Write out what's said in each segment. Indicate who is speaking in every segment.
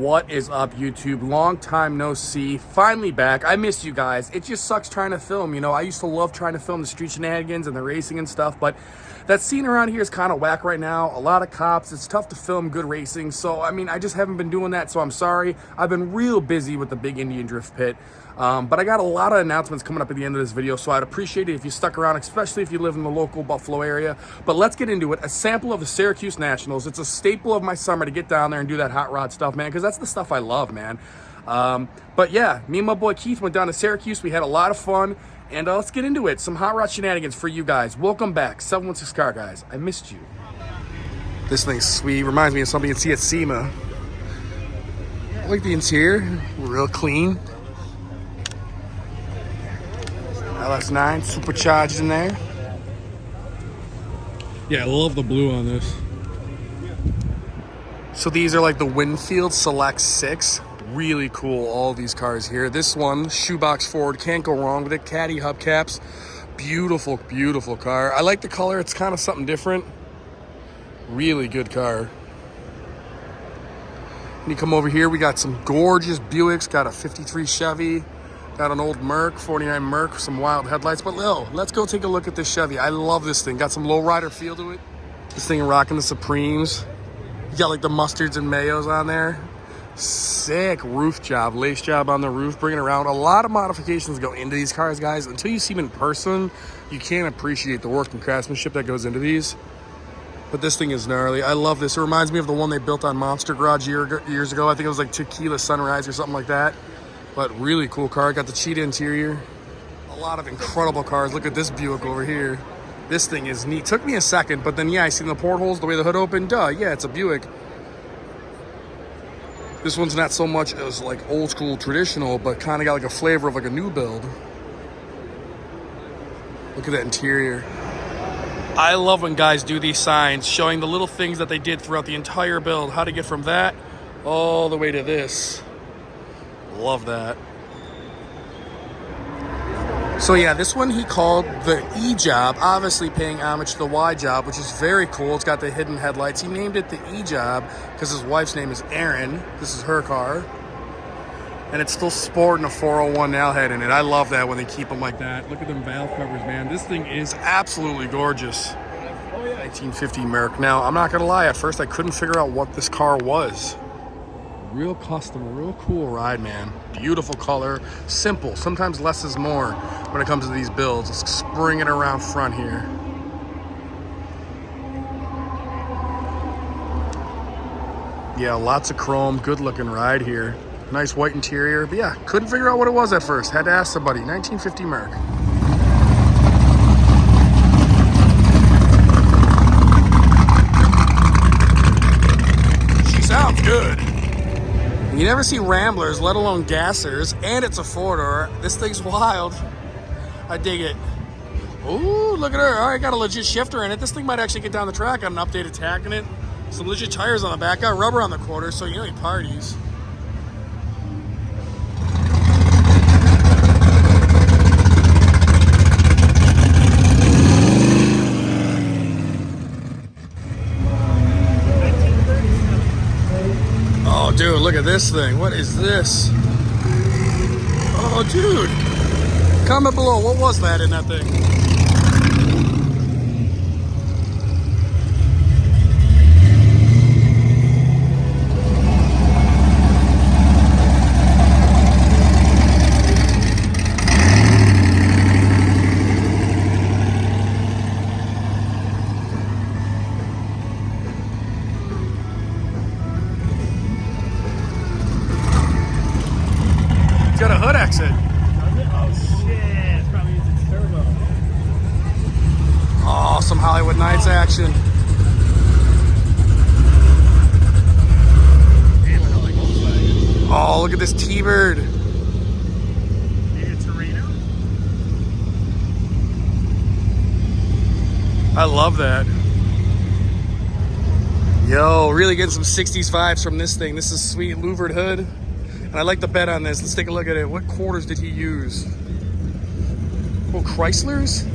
Speaker 1: What is up, YouTube? Long time no see. Finally back. I missed you guys. It just sucks trying to film. You know, I used to love trying to film the street shenanigans and the racing and stuff, but that scene around here is kind of whack right now. A lot of cops. It's tough to film good racing. So, I mean, I just haven't been doing that, so I'm sorry. I've been real busy with the big Indian Drift Pit. But I got a lot of announcements coming up at the end of this video, so I'd appreciate it if you stuck around, especially if you live in the local Buffalo area. But let's get into it. A sample of the Syracuse Nationals. It's a staple of my summer to get down there and do that hot rod stuff, man, because that's the stuff I love, man. But yeah, me and my boy Keith went down to Syracuse. We had a lot of fun, and let's get into it. Some hot rod shenanigans for you guys. Welcome back, 716 Car Guys. I missed you. This thing's sweet. Reminds me of something you see at SEMA. I like the interior. Real clean. LS9 supercharged in there.
Speaker 2: Yeah, I love the blue on this.
Speaker 1: So these are like the Winfield Select 6. Really cool, all these cars here. This one, shoebox forward, can't go wrong with it. Caddy hubcaps. Beautiful, beautiful car. I like the color. It's kind of something different. Really good car. When you come over here, we got some gorgeous Buicks. Got a 53 Chevy. Got an old Merc, 49 Merc, some wild headlights. But let's go take a look at this Chevy. I love this thing. Got some lowrider feel to it. This thing rocking the Supremes. You got like the mustards and mayos on there. Sick roof job, lace job on the roof, bringing around. A lot of modifications go into these cars, guys. Until you see them in person, you can't appreciate the work and craftsmanship that goes into these. But this thing is gnarly. I love this. It reminds me of the one they built on Monster Garage years ago. I think it was like Tequila Sunrise or something like that. But really cool car. Got the cheetah interior. A lot of incredible cars. Look at this Buick over here. This thing is neat. Took me a second, but then yeah, I seen the portholes, the way the hood opened. Duh, yeah, it's a Buick. This one's not so much as like old school traditional, but kind of got like a flavor of like a new build. Look at that interior. I love when guys do these signs showing the little things that they did throughout the entire build. How to get from that all the way to this. Love that. So yeah, this one he called the E-Job, obviously paying homage to the Y-Job, which is very cool. It's got the hidden headlights. He named it the E-Job because his wife's name is Erin. This is her car. And it's still sporting a 401 nail head in it. I love that when they keep them like that. Look at them valve covers, man. This thing is absolutely gorgeous. 1950 Merc. Now, I'm not gonna lie, at first I couldn't figure out what this car was. Real custom, real cool ride, man. Beautiful color, simple. Sometimes less is more when it comes to these builds. Let's spring it around front here. Yeah, lots of chrome, good looking ride here. Nice white interior, but yeah, couldn't figure out what it was at first. Had to ask somebody. 1950 Merc. She sounds good. You never see Ramblers, let alone Gassers, and it's a four-door. This thing's wild. I dig it. Ooh, look at her. All right, got a legit shifter in it. This thing might actually get down the track. Got an updated tack in it. Some legit tires on the back. Got rubber on the quarter, so you know he parties. Oh, dude, look at this thing. What is this? Oh, dude. Comment below. What was that in that thing? Got a hood exit.
Speaker 2: Oh shit, it's probably using turbo.
Speaker 1: Oh, some Hollywood Nights action. Oh, look at this T-Bird.
Speaker 2: Maybe a Torino?
Speaker 1: I love that. Yo, really getting some 60s vibes from this thing. This is sweet louvered hood. And I like the bed on this. Let's take a look at it. What quarters did he use? Oh, Chryslers?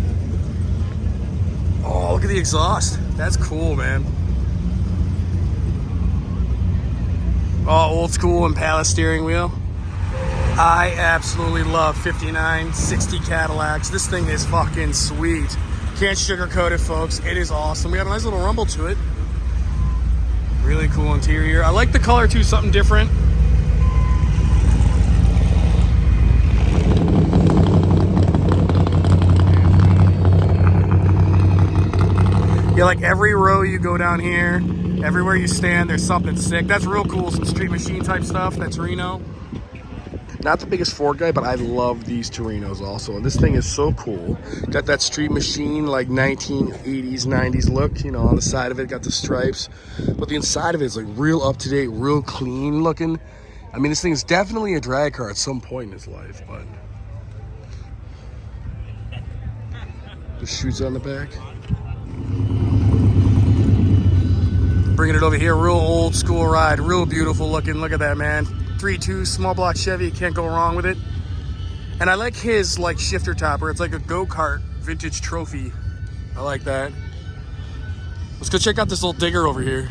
Speaker 1: Oh, look at the exhaust. That's cool, man. Oh, old school Impala steering wheel. I absolutely love 59, 60 Cadillacs. This thing is fucking sweet. Can't sugarcoat it, folks. It is awesome. We got a nice little rumble to it. Really cool interior. I like the color too, something different. Yeah, like every row you go down here, everywhere you stand, there's something sick. That's real cool. Some street machine type stuff. That's Reno. Not the biggest Ford guy, but I love these Torinos also. And this thing is so cool. Got that street machine, like 1980s, 90s look, you know, on the side of it, got the stripes. But the inside of it is like real up-to-date, real clean looking. I mean, this thing is definitely a drag car at some point in its life, but the chutes on the back. Bringing it over here, real old school ride, real beautiful looking. Look at that, man. 3.2 small block Chevy, can't go wrong with it. And I like his like shifter topper. It's like a go-kart vintage trophy. I like that. Let's go check out this little digger over here.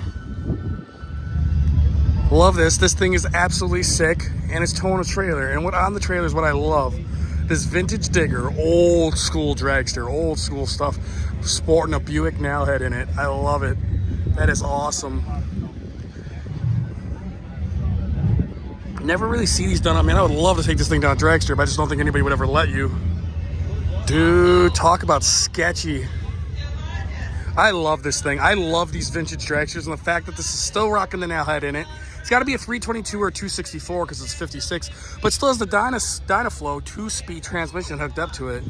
Speaker 1: Love this. This thing is absolutely sick, and it's towing a trailer. And what on the trailer is what I love. This vintage digger, old school dragster, old school stuff, sporting a Buick Nailhead in it. I love it. That is awesome. Never really see these done. I mean, I would love to take this thing down drag strip. I just don't think anybody would ever let you. Dude, talk about sketchy. I love this thing. I love these vintage dragsters, and the fact that this is still rocking the Nailhead in it. It's got to be a 322 or 264 because it's 56, but still has the Dynaflow 2-speed transmission hooked up to it.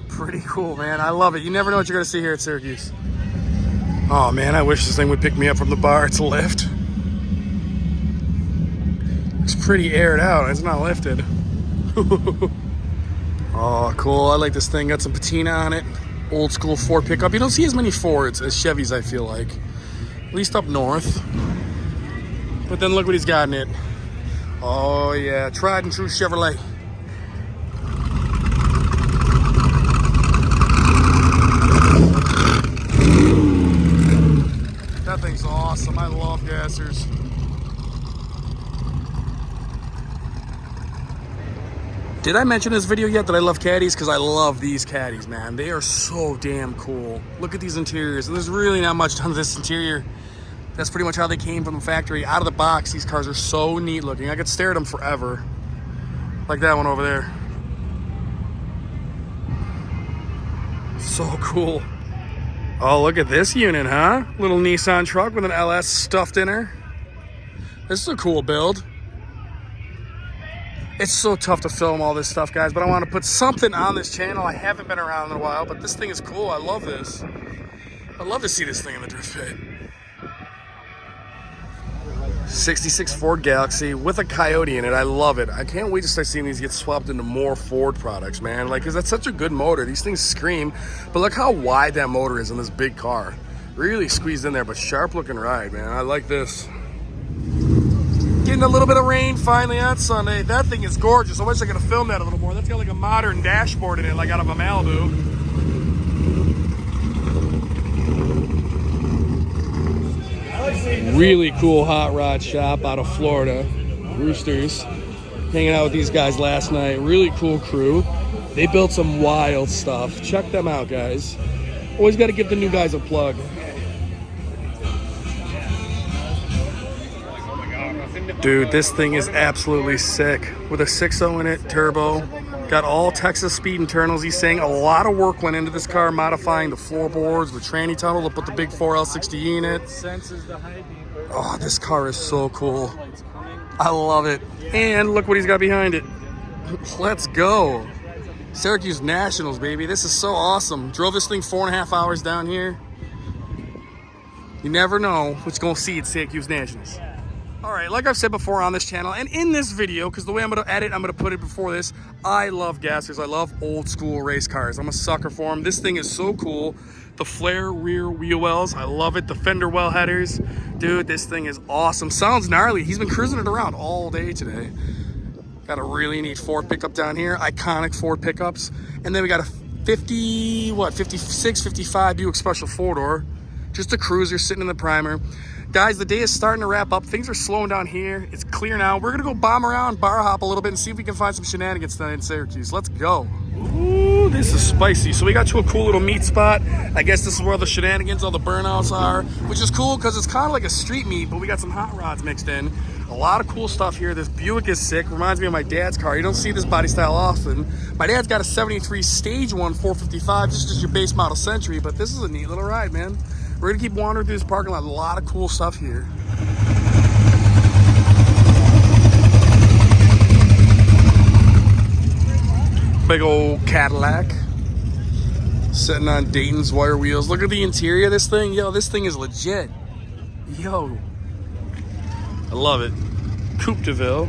Speaker 1: Pretty cool, man. I love it. You never know what you're going to see here at Syracuse. Oh, man, I wish this thing would pick me up from the bar. It's a lift. It's pretty aired out. It's not lifted. Oh, cool. I like this thing. Got some patina on it. Old school Ford pickup. You don't see as many Fords as Chevys, I feel like. At least up north. But then look what he's got in it. Oh, yeah. Tried and true Chevrolet. That thing's awesome. I love gassers. Did I mention in this video yet that I love caddies? Because I love these caddies, man. They are so damn cool. Look at these interiors. And there's really not much done to this interior. That's pretty much how they came from the factory. Out of the box, these cars are so neat looking. I could stare at them forever. Like that one over there. So cool. Oh, look at this unit, huh? Little Nissan truck with an LS stuffed in her. This is a cool build. It's so tough to film all this stuff, guys, but I want to put something on this channel. I haven't been around in a while, but this thing is cool. I love this. I'd love to see this thing in the drift pit. 66 Ford Galaxy with a Coyote in it. I love it. I can't wait to start seeing these get swapped into more Ford products, man. Like, because that's such a good motor. These things scream, but look how wide that motor is in this big car. Really squeezed in there, but sharp looking ride, man. I like this. Getting a little bit of rain finally on Sunday. That thing is gorgeous. I wish I could have filmed that a little more. That's got like a modern dashboard in it, like out of a Malibu. Really cool hot rod shop out of Florida. Roosters. Hanging out with these guys last night. Really cool crew. They built some wild stuff. Check them out, guys. Always got to give the new guys a plug. Dude, this thing is absolutely sick. With a 6.0 in it, turbo. Got all Texas speed internals. He's saying a lot of work went into this car, modifying the floorboards, the tranny tunnel to put the big 4L60E in it. Oh, this car is so cool. I love it. And look what he's got behind it. Let's go. Syracuse Nationals, baby. This is so awesome. Drove this thing 4.5 hours down here. You never know what you're going to see at Syracuse Nationals. All right, like I've said before on this channel and in this video, because the way I'm going to edit, I'm going to put it before this, I love gassers. I love old school race cars. I'm a sucker for them. This thing is so cool. The flare rear wheel wells, I love it. The fender well headers. Dude, this thing is awesome. Sounds gnarly. He's been cruising it around all day today. Got a really neat Ford pickup down here. Iconic Ford pickups. And then we got a 56, 55 Buick Special 4-door. Just a cruiser sitting in the primer. Guys, the day is starting to wrap up. Things are slowing down here. It's clear now. We're gonna go bomb around, bar hop a little bit, and see if we can find some shenanigans tonight in Syracuse. Let's go. Ooh, this is spicy. So we got to a cool little meat spot. I guess this is where all the shenanigans, all the burnouts are, which is cool because it's kind of like a street meet, but we got some hot rods mixed in. A lot of cool stuff here. This Buick is sick. Reminds me of my dad's car. You don't see this body style often. My dad's got a 73 Stage 1 455, just your base model Century, but this is a neat little ride, man. We're gonna keep wandering through this parking lot. A lot of cool stuff here. Big old Cadillac sitting on Dayton's wire wheels. Look at the interior of this thing. Yo, this thing is legit. Yo, I love it. Coupe de Ville.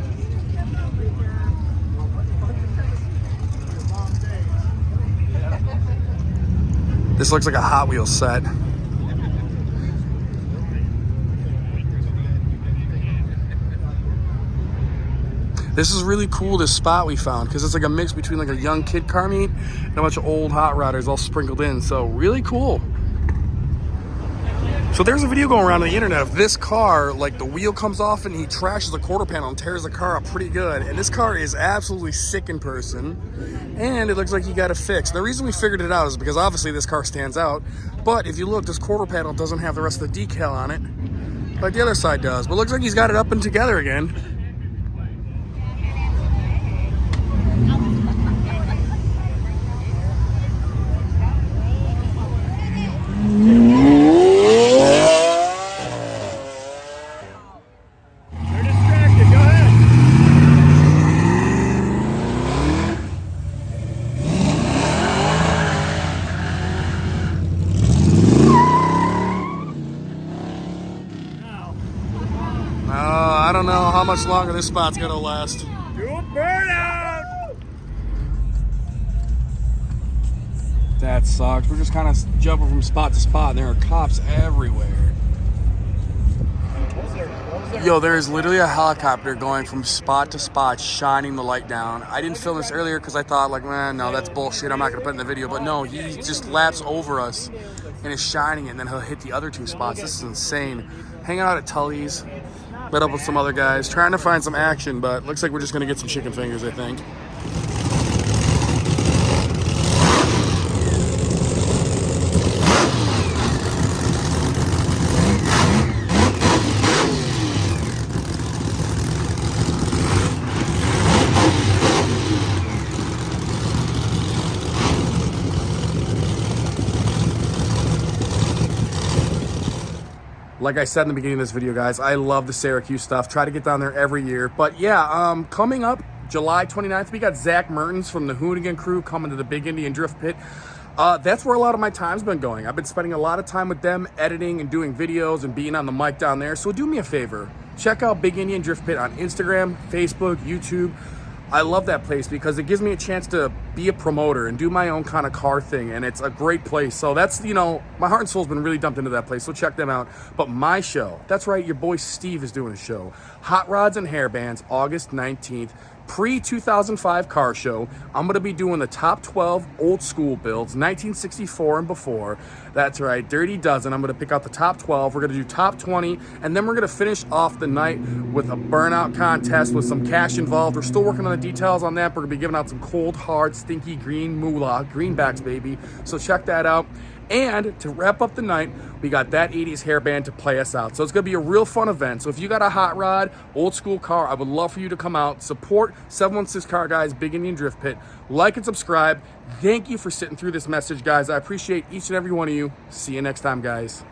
Speaker 1: This looks like a Hot Wheels set. This is really cool, this spot we found, because it's like a mix between like a young kid car meet and a bunch of old hot rodders all sprinkled in. So really cool. So there's a video going around on the internet of this car, like the wheel comes off and he trashes the quarter panel and tears the car up pretty good. And this car is absolutely sick in person. And it looks like he got it fixed. The reason we figured it out is because obviously this car stands out. But if you look, this quarter panel doesn't have the rest of the decal on it, like the other side does. But it looks like he's got it up and together again. I don't know how much longer this spot's gonna last.
Speaker 2: Do a burnout!
Speaker 1: That sucks. We're just kind of jumping from spot to spot, and there are cops everywhere. Yo, there is literally a helicopter going from spot to spot, shining the light down. I didn't film this earlier because I thought, like, man, no, that's bullshit. I'm not gonna put it in the video. But no, he just laps over us and is shining it, and then he'll hit the other two spots. This is insane. Hanging out at Tully's. Met up with some other guys, trying to find some action, but looks like we're just gonna get some chicken fingers, I think. Like I said in the beginning of this video, guys, I love the Syracuse stuff. Try to get down there every year. But yeah, coming up July 29th, we got Zach Mertens from the Hoonigan crew coming to the Big Indian Drift Pit. That's where a lot of my time's been going. I've been spending a lot of time with them editing and doing videos and being on the mic down there. So do me a favor. Check out Big Indian Drift Pit on Instagram, Facebook, YouTube. I love that place because it gives me a chance to be a promoter and do my own kind of car thing, and it's a great place. So that's, you know, my heart and soul's been really dumped into that place, so check them out. But my show, that's right, your boy Steve is doing a show. Hot Rods and Hairbands, August 19th. Pre-2005 car show. I'm going to be doing the top 12 old school builds, 1964 and before. That's right, Dirty Dozen. I'm going to pick out the top 12. We're going to do top 20, and then we're going to finish off the night with a burnout contest with some cash involved. We're still working on the details on that. We're going to be giving out some cold, hard, stinky green moolah, greenbacks, baby. So check that out. And to wrap up the night, we got that 80s hairband to play us out. So it's going to be a real fun event. So if you got a hot rod, old school car, I would love for you to come out, support 716 Car Guys, Big Indian Drift Pit. Like and subscribe. Thank you for sitting through this message, guys. I appreciate each and every one of you. See you next time, guys.